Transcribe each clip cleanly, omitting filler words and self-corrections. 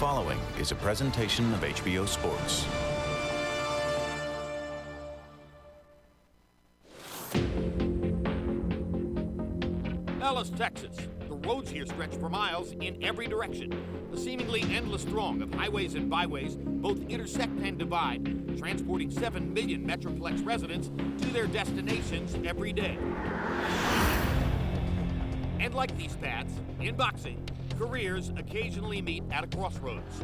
following is a presentation of HBO Sports. Dallas, Texas. The roads here stretch for miles in every direction. The seemingly endless throng of highways and byways both intersect and divide, transporting 7 million Metroplex residents to their destinations every day. And like these paths, in boxing, careers occasionally meet at a crossroads.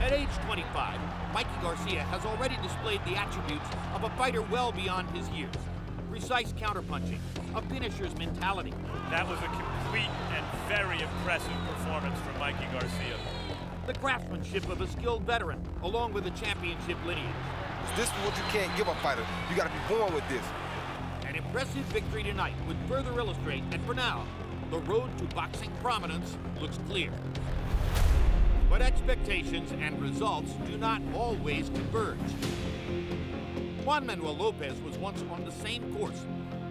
At age 25, Mikey Garcia has already displayed the attributes of a fighter well beyond his years. Precise counterpunching, a finisher's mentality. That was a complete and very impressive performance from Mikey Garcia. The craftsmanship of a skilled veteran, along with a championship lineage. This is what you can't give a fighter. You gotta be born with this. An impressive victory tonight would further illustrate that for now, the road to boxing prominence looks clear. But expectations and results do not always converge. Juan Manuel Lopez was once on the same course.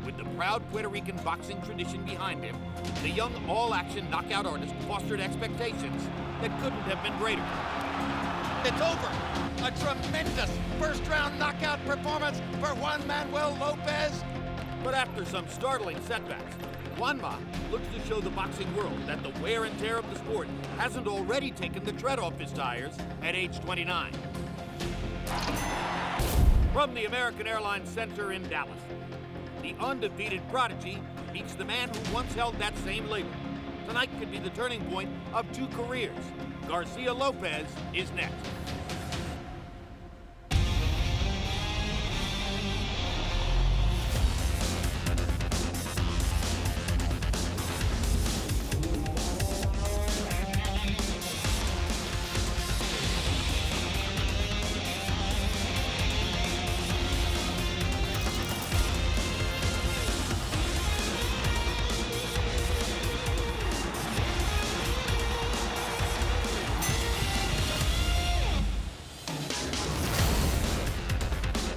With the proud Puerto Rican boxing tradition behind him, the young all-action knockout artist fostered expectations that couldn't have been greater. It's over. A tremendous first-round knockout performance for Juan Manuel Lopez. But after some startling setbacks, Juanma looks to show the boxing world that the wear and tear of the sport hasn't already taken the tread off his tires at age 29. From the American Airlines Center in Dallas, the undefeated prodigy meets the man who once held that same label. Tonight could be the turning point of two careers. Garcia Lopez is next.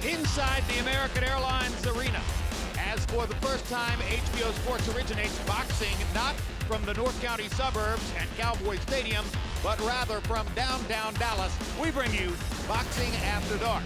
Inside the American Airlines Arena. As for the first time, HBO Sports originates boxing not from the North County suburbs and Cowboy Stadium, but rather from downtown Dallas. We bring you Boxing After Dark.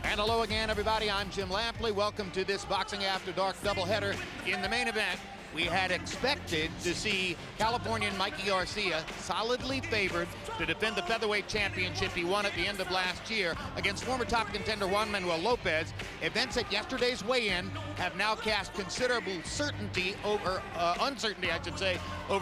And hello again, everybody. I'm Jim Lampley. Welcome to this Boxing After Dark doubleheader. In the main event, we had expected to see Californian Mikey Garcia solidly favored to defend the featherweight championship he won at the end of last year against former top contender Juan Manuel Lopez. Events at yesterday's weigh-in have now cast considerable uncertainty, over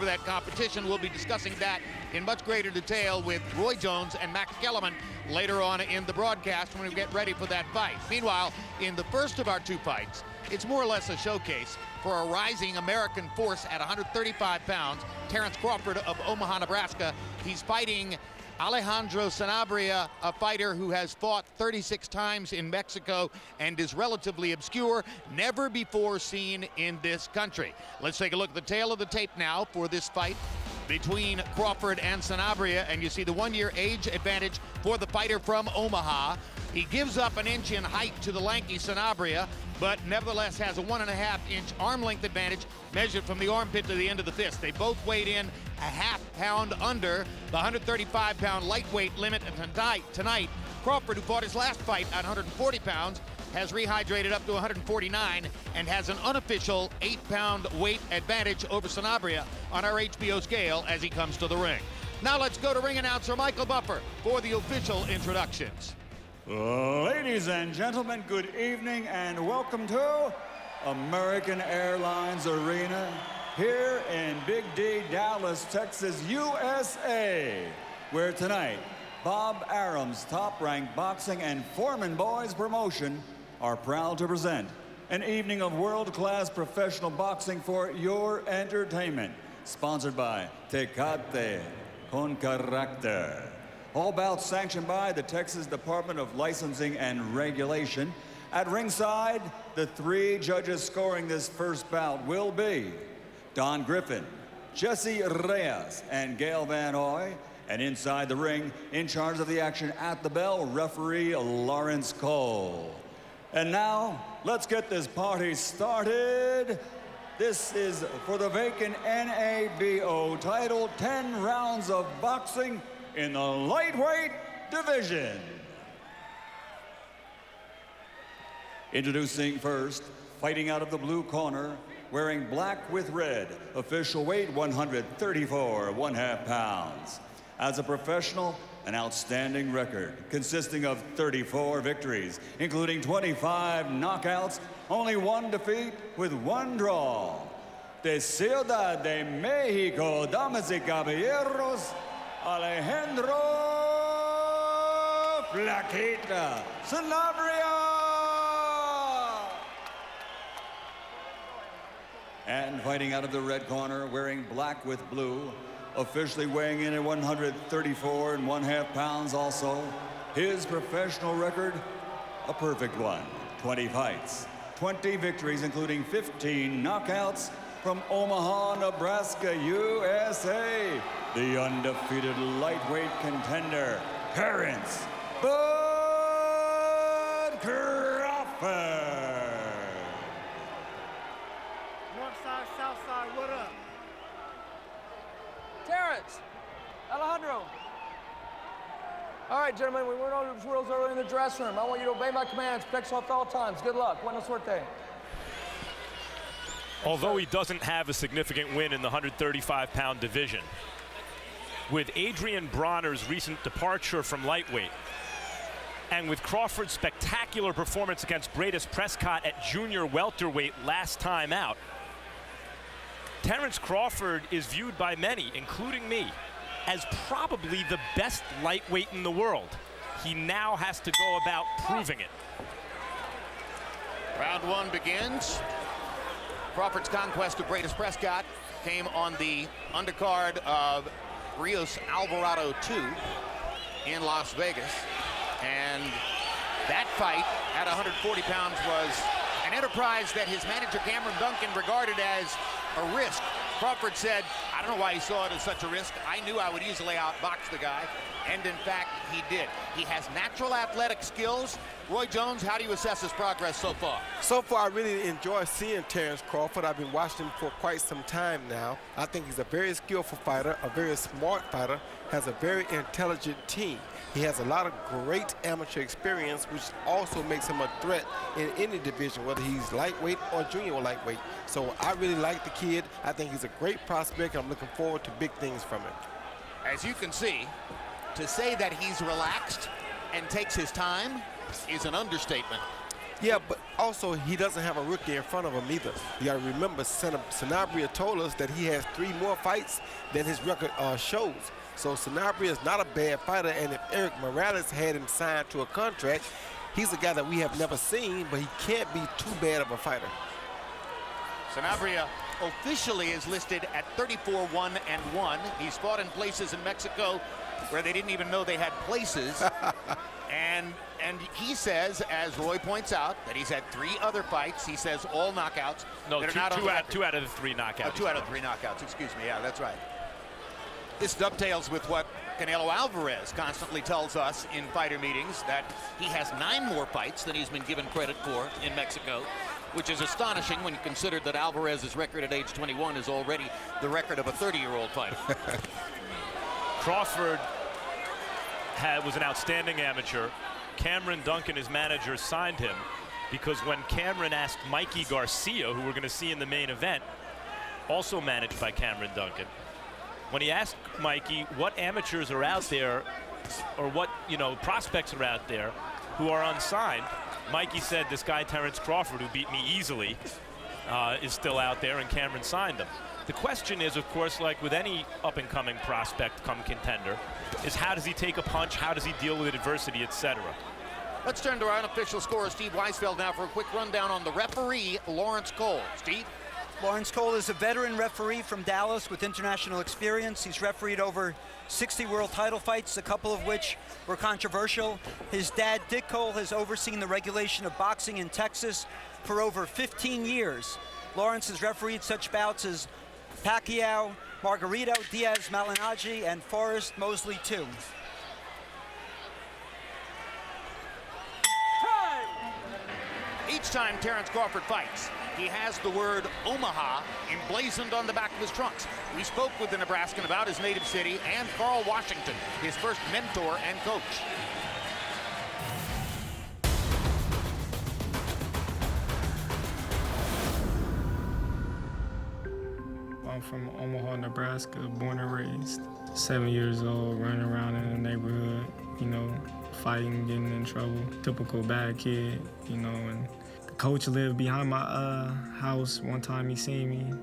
that competition. We'll be discussing that in much greater detail with Roy Jones and Max Kellerman later on in the broadcast when we get ready for that fight. Meanwhile, in the first of our two fights, it's more or less a showcase for a rising American force at 135 pounds, Terence Crawford of Omaha, Nebraska. He's fighting Alejandro Sanabria, a fighter who has fought 36 times in Mexico and is relatively obscure, never before seen in this country. Let's take a look at the tail of the tape now for this fight between Crawford and Sanabria, and you see the 1-year age advantage for the fighter from Omaha. He gives up an inch in height to the lanky Sanabria, but nevertheless has a 1.5-inch arm length advantage measured from the armpit to the end of the fist. They both weighed in a half pound under the 135-pound lightweight limit. And tonight, Crawford, who fought his last fight at 140 pounds, has rehydrated up to 149 and has an unofficial 8-pound weight advantage over Sanabria on our HBO scale as he comes to the ring. Now let's go to ring announcer Michael Buffer for the official introductions. Ladies and gentlemen, good evening and welcome to American Airlines Arena here in Big D, Dallas, Texas, USA, where tonight Bob Arum's Top-Ranked Boxing and Foreman Boys promotion are proud to present an evening of world-class professional boxing for your entertainment, sponsored by Tecate con Carácter. All bouts sanctioned by the Texas Department of Licensing and Regulation. At ringside, the 3 judges scoring this first bout will be Don Griffin, Jesse Reyes, and Gail Van Hoy. And inside the ring, in charge of the action at the bell, referee Lawrence Cole. And now, let's get this party started. This is for the vacant NABO title, 10 rounds of boxing in the lightweight division. Introducing first, fighting out of the blue corner, wearing black with red, official weight 134 1/2 pounds. As a professional, an outstanding record consisting of 34 victories, including 25 knockouts, only 1 defeat with 1 draw. De Ciudad de Mexico, damas y caballeros, Alejandro Flaquita Sanabria. And fighting out of the red corner, wearing black with blue, officially weighing in at 134 1/2 pounds also. His professional record, a perfect one. 20 fights, 20 victories, including 15 knockouts, from Omaha, Nebraska, USA. The undefeated lightweight contender, Terence Bud Crawford. North side, south side, what up? Terence, Alejandro. All right, gentlemen, we went over the rules earlier in the dressing room. I want you to obey my commands, protect yourself at all times. Good luck. Buena suerte. Although he doesn't have a significant win in the 135-pound division, with Adrian Bronner's recent departure from lightweight, and with Crawford's spectacular performance against Bradis Prescott at junior welterweight last time out, Terence Crawford is viewed by many, including me, as probably the best lightweight in the world. He now has to go about proving it. Round 1 begins. Crawford's conquest of Bradis Prescott came on the undercard of Rios Alvarado 2 in Las Vegas. And that fight at 140 pounds was an enterprise that his manager Cameron Duncan regarded as a risk. Crawford said, I don't know why he saw it as such a risk. I knew I would easily outbox the guy. And in fact, he did. He has natural athletic skills. Roy Jones, how do you assess his progress so far? So far, I really enjoy seeing Terence Crawford. I've been watching him for quite some time now. I think he's a very skillful fighter, a very smart fighter, has a very intelligent team. He has a lot of great amateur experience, which also makes him a threat in any division, whether he's lightweight or junior lightweight. So I really like the kid. I think he's a great prospect. I'm looking forward to big things from him. As you can see, to say that he's relaxed and takes his time is an understatement. Yeah, but also he doesn't have a rookie in front of him either. You got to remember, Sanabria told us that he has 3 more fights than his record shows. So Sanabria is not a bad fighter, and if Eric Morales had him signed to a contract, he's a guy that we have never seen, but he can't be too bad of a fighter. Sanabria officially is listed at 34-1-1. He's fought in places in Mexico where they didn't even know they had places. and he says, as Roy points out, that he's had 3 other fights. He says all knockouts. No, that are not on the record. 2 out of the 3 knockouts. 2 out of 3 knockouts, excuse me. Yeah, that's right. This dovetails with what Canelo Alvarez constantly tells us in fighter meetings, that he has 9 more fights than he's been given credit for in Mexico, which is astonishing when you consider that Alvarez's record at age 21 is already the record of a 30-year-old fighter. Crawford was an outstanding amateur. Cameron Duncan, his manager, signed him because when Cameron asked Mikey Garcia, who we're going to see in the main event, also managed by Cameron Duncan, when he asked Mikey what amateurs are out there or what prospects are out there who are unsigned, Mikey said this guy Terence Crawford, who beat me easily, is still out there, and Cameron signed him. The question is, of course, like with any up-and-coming prospect come contender, is how does he take a punch, how does he deal with adversity, etc. Let's turn to our unofficial scorer, Steve Weisfeld, now for a quick rundown on the referee, Lawrence Cole. Steve? Lawrence Cole is a veteran referee from Dallas with international experience. He's refereed over 60 world title fights, a couple of which were controversial. His dad, Dick Cole, has overseen the regulation of boxing in Texas for over 15 years. Lawrence has refereed such bouts as Pacquiao, Margarito, Diaz, Malignaggi, and Forrest Mosley, too. each time Terence Crawford fights, he has the word Omaha emblazoned on the back of his trunks. We spoke with the Nebraskan about his native city and Carl Washington, his first mentor and coach. I'm from Omaha, Nebraska, born and raised. 7 years old, running around in the neighborhood, you know, fighting, getting in trouble. Typical bad kid, you know, and the coach lived behind my house. One time he seen me,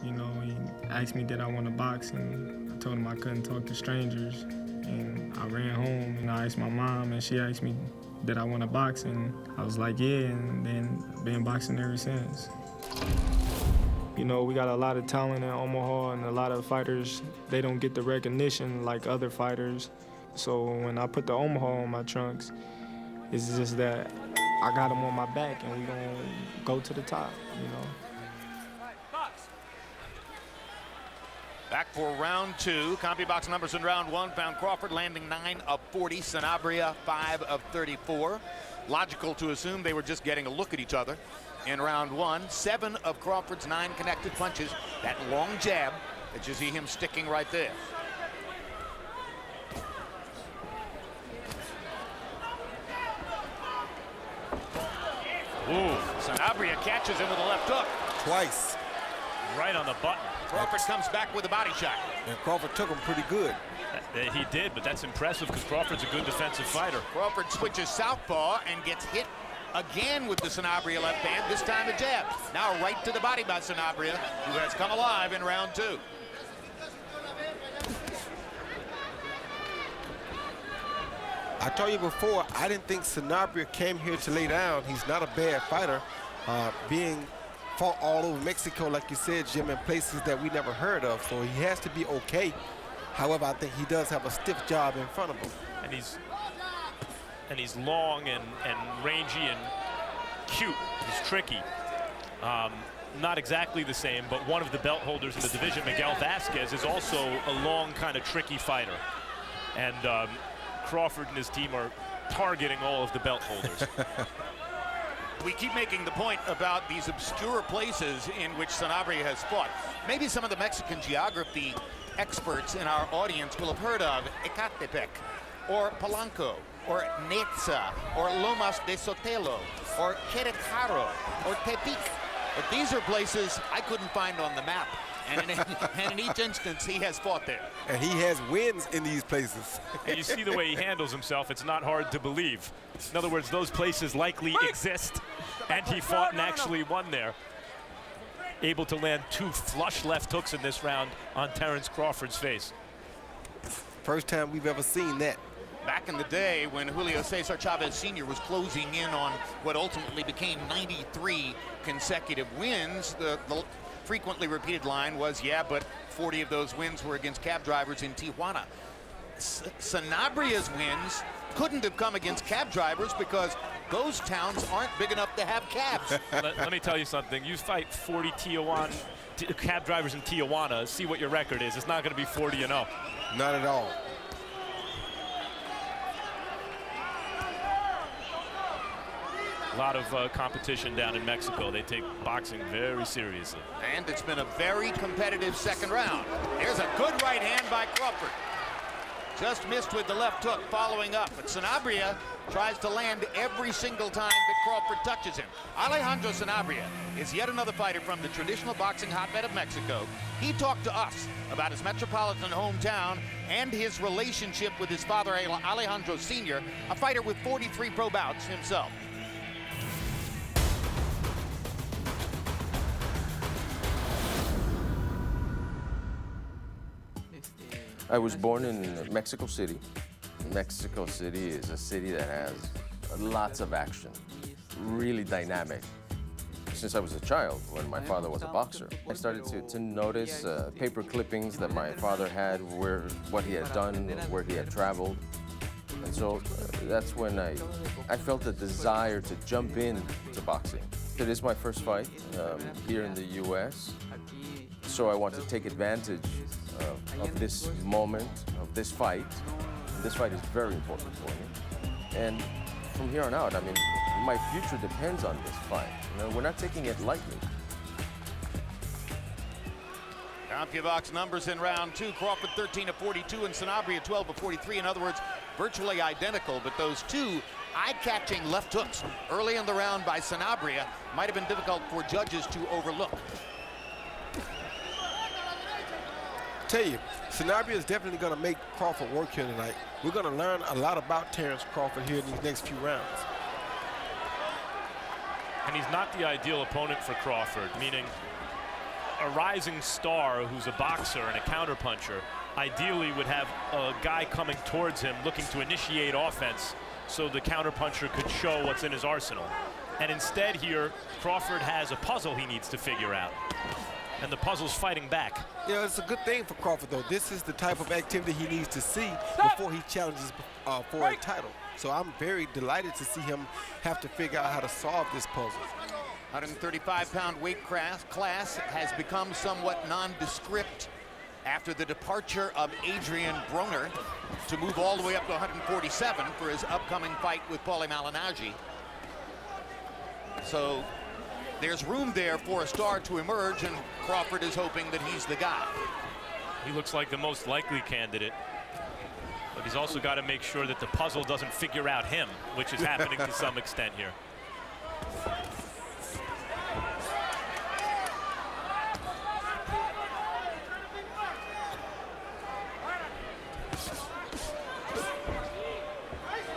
you know, he asked me did I want to box, and I told him I couldn't talk to strangers. And I ran home and I asked my mom, and she asked me did I want to box, and I was like, yeah, and then been boxing ever since. You know, we got a lot of talent in Omaha, and a lot of fighters, they don't get the recognition like other fighters. So when I put the Omaha on my trunks, it's just that I got them on my back, and we gonna go to the top, you know. Back for round two. CompuBox numbers in round one found Crawford landing 9 of 40, Sanabria 5 of 34. Logical to assume they were just getting a look at each other. In round one, 7 of Crawford's 9 connected punches. That long jab that you see him sticking right there. Ooh, Sanabria catches him with a left hook. Twice. Right on the button. Crawford comes back with a body shot. And Crawford took him pretty good. He did, but that's impressive because Crawford's a good defensive fighter. Crawford switches southpaw and gets hit again with the Sanabria left hand, this time a jab. Now right to the body by Sanabria, who has come alive in round two. I told you before, I didn't think Sanabria came here to lay down. He's not a bad fighter, being fought all over Mexico, like you said, Jim, in places that we never heard of, so he has to be okay. However, I think he does have a stiff job in front of him. And he's long and rangy and cute. He's tricky. Not exactly the same, but one of the belt holders in the division, Miguel Vasquez, is also a long, kind of tricky fighter. And Crawford and his team are targeting all of the belt holders. We keep making the point about these obscure places in which Sanabria has fought. Maybe some of the Mexican geography experts in our audience will have heard of Ecatepec, or Polanco, or Neza, or Lomas de Sotelo, or Querétaro, or Tepic. But these are places I couldn't find on the map. And in each instance, he has fought there. And he has wins in these places. And you see the way he handles himself, it's not hard to believe. In other words, those places likely exist, and he fought and actually won there. Able to land 2 flush left hooks in this round on Terence Crawford's face. First time we've ever seen that. Back in the day when Julio Cesar Chavez Sr. was closing in on what ultimately became 93 consecutive wins, the frequently repeated line was, yeah, but 40 of those wins were against cab drivers in Tijuana. Sanabria's wins couldn't have come against cab drivers because those towns aren't big enough to have cabs. Let me tell you something. You fight 40 cab drivers in Tijuana, see what your record is. It's not going to be 40-0. Not at all. A lot of competition down in Mexico. They take boxing very seriously. And it's been a very competitive second round. There's a good right hand by Crawford. Just missed with the left hook following up. But Sanabria tries to land every single time that Crawford touches him. Alejandro Sanabria is yet another fighter from the traditional boxing hotbed of Mexico. He talked to us about his metropolitan hometown and his relationship with his father, Alejandro Sr., a fighter with 43 pro bouts himself. I was born in Mexico City. Mexico City is a city that has lots of action, really dynamic. Since I was a child, when my father was a boxer, I started to notice paper clippings that my father had, what he had done, where he had traveled. And so that's when I felt a desire to jump into boxing. It is my first fight here in the U.S., so I want to take advantage of this moment, of this fight. This fight is very important for me. And from here on out, I mean, My future depends on this fight. You know, we're not taking it lightly. CompuBox numbers in round 2. Crawford 13 of 42 and Sanabria 12 of 43. In other words, virtually identical, but those two eye-catching left hooks early in the round by Sanabria might have been difficult for judges to overlook. Tell you, Sanabria is definitely going to make Crawford work here tonight. We're going to learn a lot about Terence Crawford here in these next few rounds. And he's not the ideal opponent for Crawford, meaning a rising star who's a boxer and a counterpuncher ideally would have a guy coming towards him looking to initiate offense so the counterpuncher could show what's in his arsenal. And instead here, Crawford has a puzzle he needs to figure out. And the puzzle's fighting back. Yeah, it's a good thing for Crawford, though. This is the type of activity he needs to see before he challenges for a title. So I'm very delighted to see him have to figure out how to solve this puzzle. 135-pound weight class has become somewhat nondescript after the departure of Adrian Broner to move all the way up to 147 for his upcoming fight with Paulie Malignaggi. So there's room there for a star to emerge, and Crawford is hoping that he's the guy. He looks like the most likely candidate, but he's also got to make sure that the puzzle doesn't figure out him, which is happening to some extent here.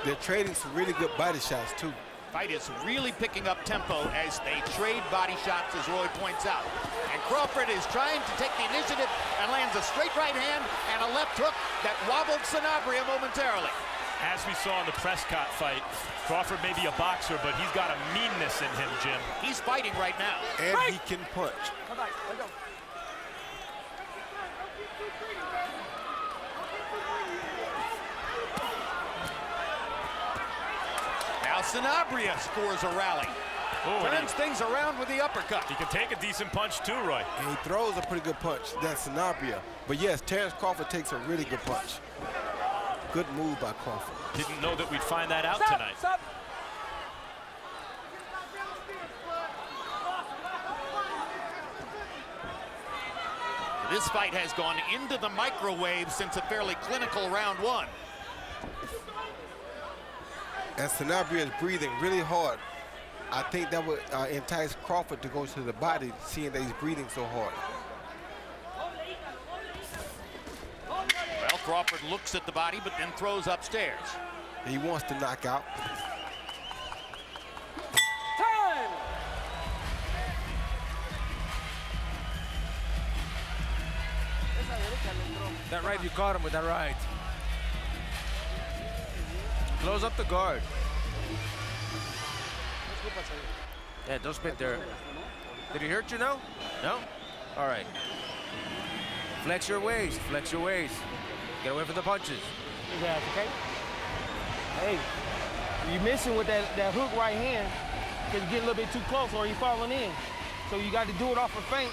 They're trading some really good body shots, too. Fight is really picking up tempo as they trade body shots, as Roy points out. And Crawford is trying to take the initiative and lands a straight right hand and a left hook that wobbled Sanabria momentarily. As we saw in the Prescott fight, Crawford may be a boxer, but he's got a meanness in him, Jim. He's fighting right now. And he can punch. Come back, let go. Now Sanabria scores a rally. Turns things around with the uppercut. He can take a decent punch too, Roy. And he throws a pretty good punch. That's Sanabria. But yes, Terence Crawford takes a really good punch. Good move by Crawford. Didn't know that we'd find that out tonight. Stop. This fight has gone into the microwave since a fairly clinical round 1. And Sanabria is breathing really hard. I think that would entice Crawford to go to the body, seeing that he's breathing so hard. Well, Crawford looks at the body, but then throws upstairs. He wants to knock out. Time! That right, you caught him with that right. Close up the guard. Yeah, don't spit there. Did he hurt you now? No? All right. Flex your waist, flex your waist. Get away from the punches. Yeah, okay? Hey, you're missing with that hook right hand because you get a little bit too close or you're falling in. So you got to do it off a feint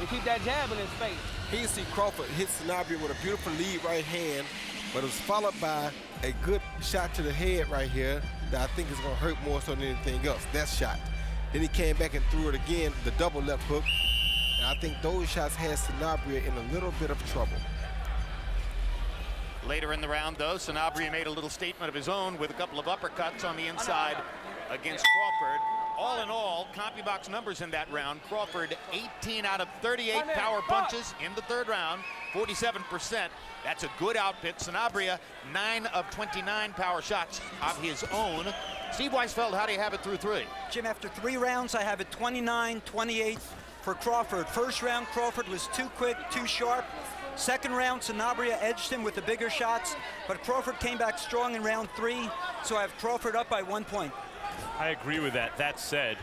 and keep that jab in his face. Here you see Crawford hit Sanabria with a beautiful lead right hand, but it was followed by a good shot to the head right here that I think is going to hurt more so than anything else. That shot. Then he came back and threw it again, the double left hook. And I think those shots had Sanabria in a little bit of trouble. Later in the round, though, Sanabria made a little statement of his own with a couple of uppercuts on the inside against Crawford. All in all, CompuBox numbers in that round. Crawford 18 out of 38 power punches in the third round, 47%. That's a good outfit. Sanabria 9 of 29 power shots of his own. Steve Weisfeld, how do you have it through 3? Jim, after 3 rounds, I have it 29-28 for Crawford. First round, Crawford was too quick, too sharp. Second round, Sanabria edged him with the bigger shots, but Crawford came back strong in round 3, so I have Crawford up by 1 point. I agree with that. That said,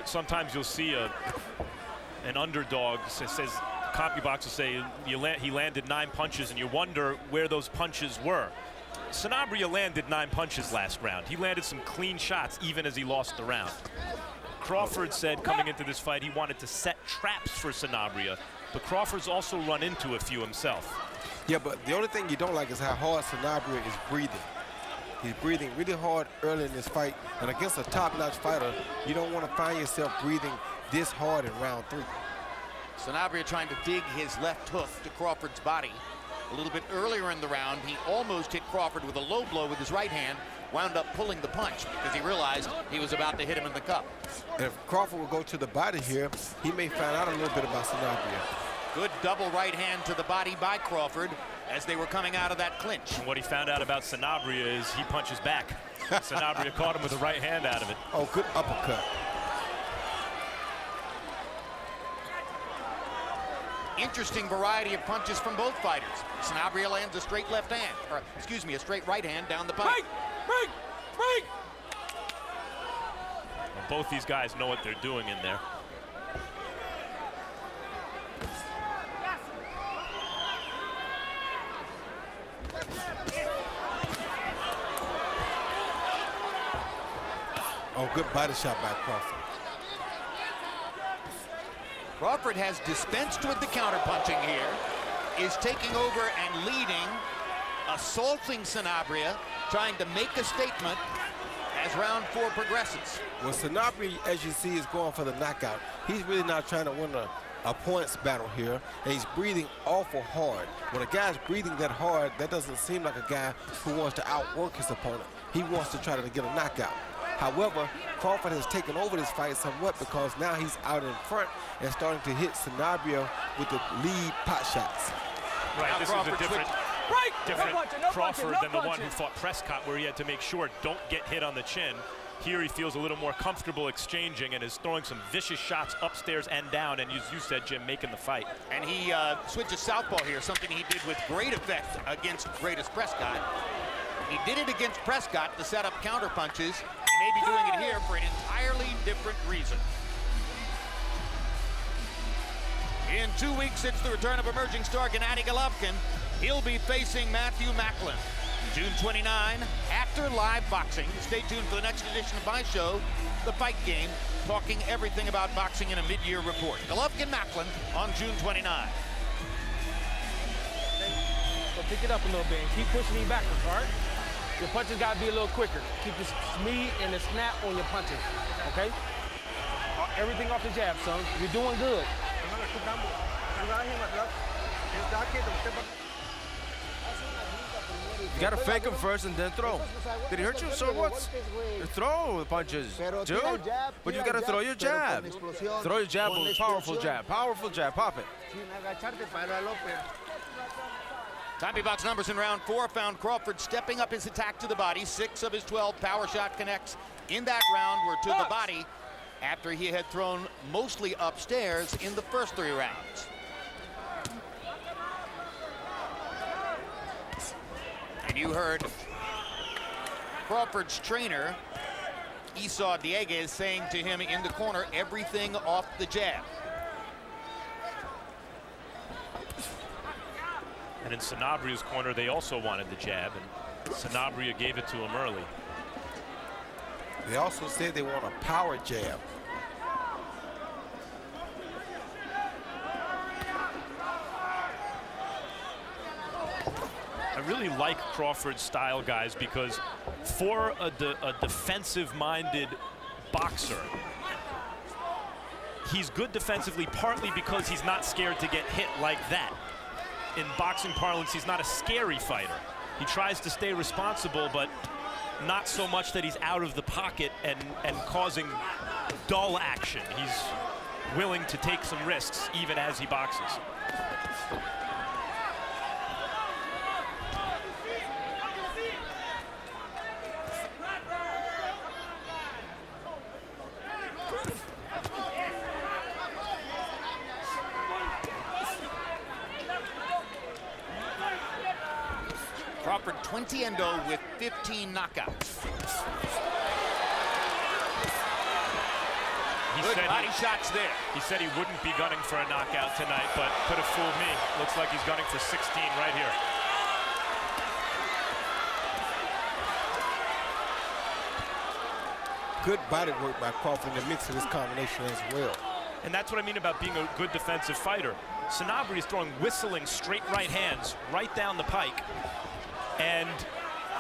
sometimes you'll see an underdog says CompuBox will say he landed 9 punches, and you wonder where those punches were. Sanabria landed 9 punches last round. He landed some clean shots even as he lost the round. Crawford said coming into this fight he wanted to set traps for Sanabria, but Crawford's also run into a few himself. Yeah, but the only thing you don't like is how hard Sanabria is breathing. He's breathing really hard early in this fight, and against a top-notch fighter, you don't want to find yourself breathing this hard in round 3. Sanabria trying to dig his left hook to Crawford's body. A little bit earlier in the round, he almost hit Crawford with a low blow with his right hand, wound up pulling the punch because he realized he was about to hit him in the cup. And if Crawford will go to the body here, he may find out a little bit about Sanabria. Good double right hand to the body by Crawford as they were coming out of that clinch. And what he found out about Sanabria is he punches back. Sanabria caught him with a right hand out of it. Oh, good uppercut. Interesting variety of punches from both fighters. Sanabria lands a straight left hand, or excuse me, a straight right hand down the pipe. Break! Both these guys know what they're doing in there. Oh, good body shot by Crawford. Crawford has dispensed with the counterpunching here, is taking over and leading, assaulting Sanabria, trying to make a statement as round 4 progresses. Well, Sanabria, as you see, is going for the knockout. He's really not trying to win a points battle here, and he's breathing awful hard. When a guy's breathing that hard, that doesn't seem like a guy who wants to outwork his opponent. He wants to try to get a knockout. However, Crawford has taken over this fight somewhat because now he's out in front and starting to hit Sanabria with the lead pot shots. Right, now this Crawford is a different Crawford than the one who fought Prescott, where he had to make sure don't get hit on the chin. Here he feels a little more comfortable exchanging and is throwing some vicious shots upstairs and down, and as you said, Jim, making the fight. And he switches southpaw here, something he did with great effect against Greatest Prescott. He did it against Prescott to set up counter punches. He may be doing it here for an entirely different reason. In 2 weeks, it's the return of emerging star Gennady Golovkin. He'll be facing Matthew Macklin. June 29, after live boxing. Stay tuned for the next edition of my show, The Fight Game, talking everything about boxing in a mid-year report. Golovkin-Macklin on June 29. So pick it up a little bit and keep pushing him backwards, all right? Your punches got to be a little quicker. Keep the speed and the snap on your punches, okay? Everything off the jab, son. You're doing good. You gotta fake him first and then throw. Did he hurt you? So what? Throw the punches, dude. But you gotta throw your jab. Throw your jab with powerful jab. Powerful jab. Pop it. Time box numbers in round 4 found Crawford stepping up his attack to the body. 6 of his 12 power shot connects in that round were to the body after he had thrown mostly upstairs in the first 3 rounds. And you heard Crawford's trainer, Esau Dieguez, saying to him in the corner, everything off the jab. And in Sanabria's corner, they also wanted the jab, and Sanabria gave it to him early. They also said they want a power jab. I really like Crawford's style, guys, because for a defensive-minded boxer, he's good defensively partly because he's not scared to get hit like that. In boxing parlance, he's not a scary fighter. He tries to stay responsible, but not so much that he's out of the pocket and causing dull action. He's willing to take some risks even as he boxes. Crawford 20-0 with 15 knockouts. Good body shots there. He said he wouldn't be gunning for a knockout tonight, but could have fooled me. Looks like he's gunning for 16 right here. Good body work by Crawford in the mix of this combination as well. And that's what I mean about being a good defensive fighter. Sanabria is throwing whistling straight right hands right down the pike. And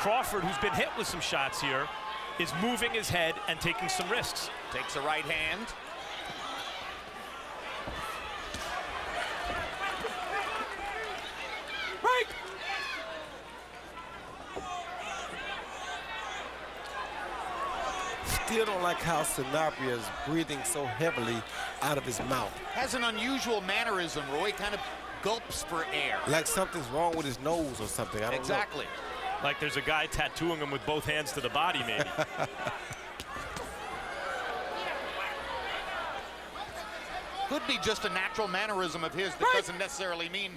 Crawford, who's been hit with some shots here, is moving his head and taking some risks. Takes a right hand. Break! Still don't like how Sanabria is breathing so heavily out of his mouth. Has an unusual mannerism, Roy. Kind of gulps for air. Like something's wrong with his nose or something. I don't know. Exactly. Like there's a guy tattooing him with both hands to the body, maybe. Could be just a natural mannerism of his that doesn't necessarily mean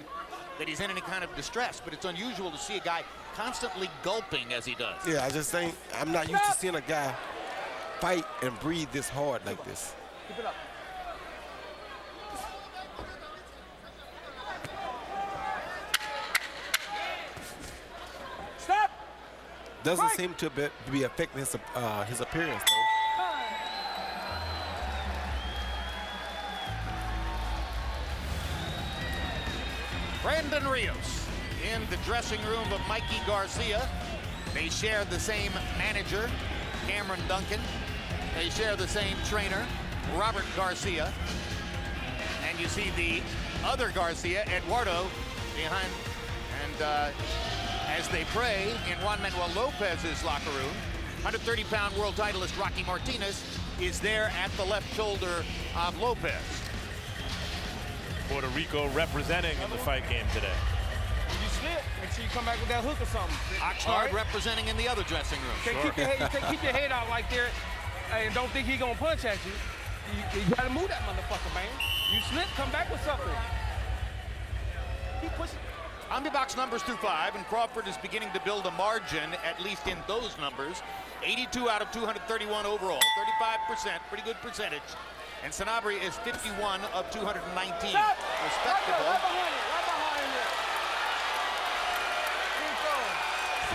that he's in any kind of distress, but it's unusual to see a guy constantly gulping as he does. Yeah, I just think I'm not used to seeing a guy fight and breathe this hard like this. Keep it up. Stop! Doesn't seem to be affecting his appearance, though. Brandon Rios in the dressing room of Mikey Garcia. They share the same manager, Cameron Duncan. They share the same trainer, Robert Garcia. And you see the other Garcia, Eduardo, behind. And as they pray in Juan Manuel Lopez's locker room, 130-pound world titleist Rocky Martinez is there at the left shoulder of Lopez. Puerto Rico representing in the fight game today. When you slip, make sure you come back with that hook or something. Oxnard representing in the other dressing room. Keep your head out like there, and don't think he's gonna punch at you. You gotta move that motherfucker, man. You slip, come back with something. Keep pushing. Omnibox numbers through 5, and Crawford is beginning to build a margin, at least in those numbers. 82 out of 231 overall, 35%, pretty good percentage. And Sanabria is 51 of 219. Respectable. Right behind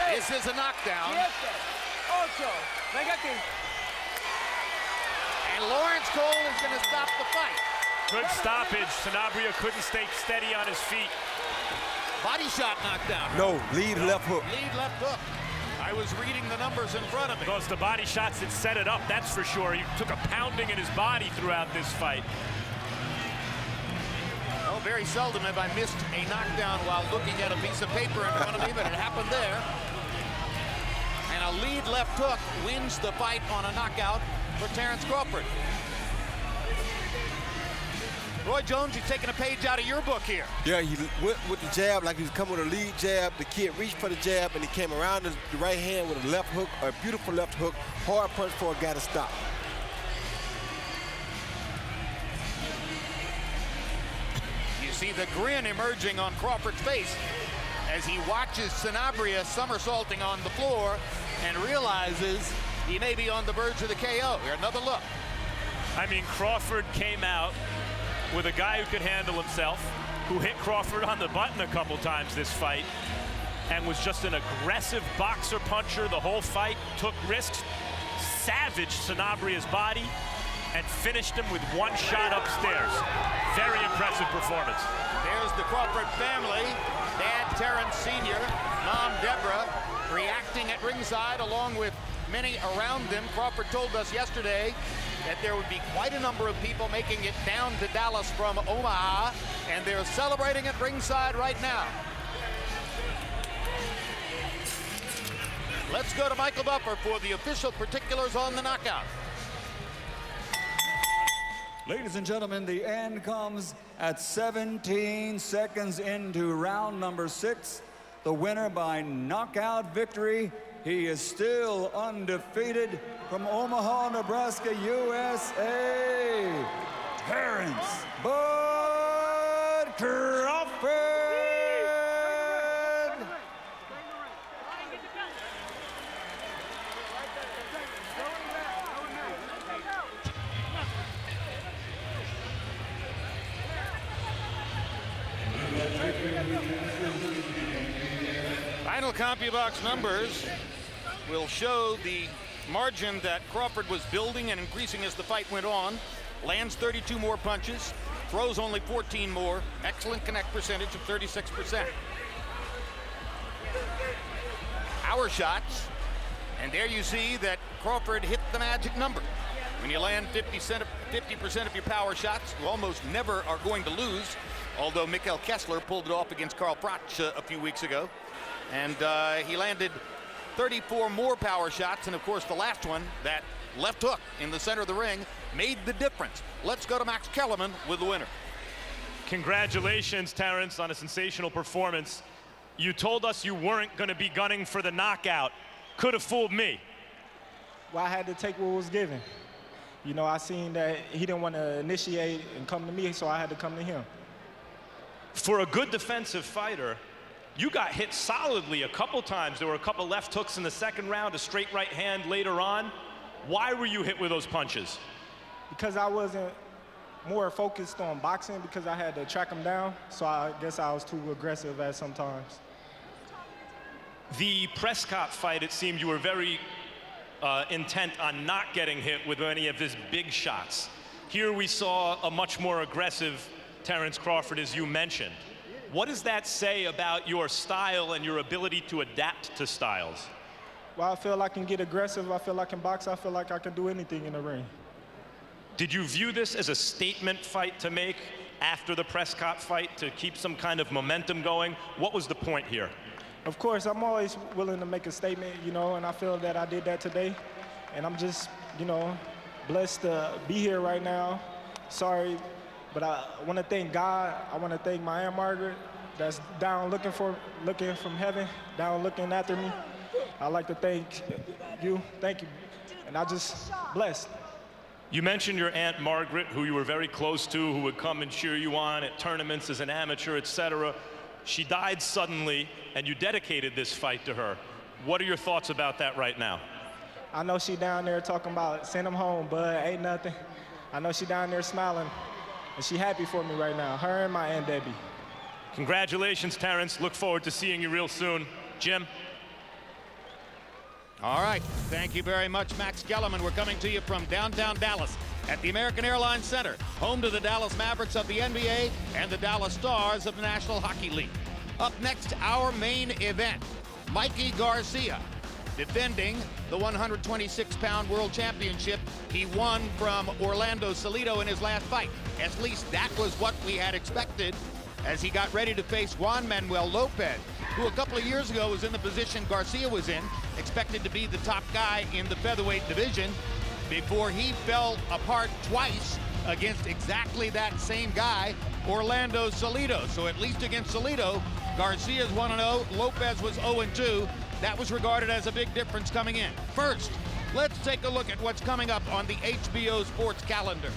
you. This is a knockdown. And Lawrence Cole is going to stop the fight. Good stoppage. Sanabria couldn't stay steady on his feet. Body shot knockdown. No, lead left hook. Lead left hook. I was reading the numbers in front of me. Because the body shots that set it up, that's for sure. He took a pounding in his body throughout this fight. Well, very seldom have I missed a knockdown while looking at a piece of paper in front of me, but it happened there. And a lead left hook wins the fight on a knockout for Terence Crawford. Roy Jones, you've taken a page out of your book here. Yeah, he went with the jab like he was coming with a lead jab. The kid reached for the jab, and he came around the right hand with a left hook, a beautiful left hook. Hard punch for a guy to stop. You see the grin emerging on Crawford's face as he watches Sanabria somersaulting on the floor and realizes he may be on the verge of the KO. Here, another look. I mean, Crawford came out with a guy who could handle himself, who hit Crawford on the button a couple times this fight, and was just an aggressive boxer puncher the whole fight, took risks, savaged Sanabria's body, and finished him with one shot upstairs. Very impressive performance. There's the Crawford family. Dad Terence Sr., Mom Deborah, reacting at ringside along with many around them. Crawford told us yesterday that there would be quite a number of people making it down to Dallas from Omaha, and they're celebrating at ringside right now. Let's go to Michael Buffer for the official particulars on the knockout. Ladies and gentlemen, the end comes at 17 seconds into round number 6. The winner by knockout victory. He is still undefeated from Omaha, Nebraska, USA. Terence "Bud" Crawford. Final CompuBox numbers will show the margin that Crawford was building and increasing as the fight went on. Lands 32 more punches, throws only 14 more. Excellent connect percentage of 36%. power shots. And there you see that Crawford hit the magic number. When you land 50% of your power shots, you almost never are going to lose, although Mikkel Kessler pulled it off against Carl Froch a few weeks ago. And he landed 34 more power shots, and of course the last one, that left hook in the center of the ring, made the difference. Let's go to Max Kellerman with the winner. Congratulations, Terence, on a sensational performance. You told us you weren't going to be gunning for the knockout. Could have fooled me. Well, I had to take what was given. You know, I seen that he didn't want to initiate and come to me, so I had to come to him. For a good defensive fighter, you got hit solidly a couple times. There were a couple left hooks in the second round, a straight right hand later on. Why were you hit with those punches? Because I wasn't more focused on boxing, because I had to track him down, so I guess I was too aggressive at some times. The Prescott fight, it seemed you were very intent on not getting hit with any of his big shots. Here we saw a much more aggressive Terence Crawford, as you mentioned. What does that say about your style and your ability to adapt to styles? Well, I feel I can get aggressive. I feel I can box. I feel like I can do anything in the ring. Did you view this as a statement fight to make after the Prescott fight to keep some kind of momentum going? What was the point here? Of course, I'm always willing to make a statement, you know, and I feel that I did that today. And I'm just, you know, blessed to be here right now. Sorry, but I want to thank God. I want to thank my Aunt Margaret that's down looking from heaven, down looking after me. I'd like to thank you. Thank you. And I just blessed. You mentioned your Aunt Margaret, who you were very close to, who would come and cheer you on at tournaments as an amateur, etc. She died suddenly, and you dedicated this fight to her. What are your thoughts about that right now? I know she down there talking about send him home, bud, ain't nothing. I know she down there smiling, and she happy for me right now, her and my Aunt Debbie. Congratulations, Terence. Look forward to seeing you real soon. Jim? All right, thank you very much, Max Kellerman. We're coming to you from downtown Dallas at the American Airlines Center, home to the Dallas Mavericks of the NBA and the Dallas Stars of the National Hockey League. Up next, our main event, Mikey Garcia, defending the 126-pound world championship he won from Orlando Salido in his last fight. At least that was what we had expected as he got ready to face Juan Manuel Lopez, who a couple of years ago was in the position Garcia was in, expected to be the top guy in the featherweight division, before he fell apart twice against exactly that same guy, Orlando Salido. So at least against Salido, Garcia's 1-0, Lopez was 0-2. That was regarded as a big difference coming in. First, let's take a look at what's coming up on the HBO Sports calendar.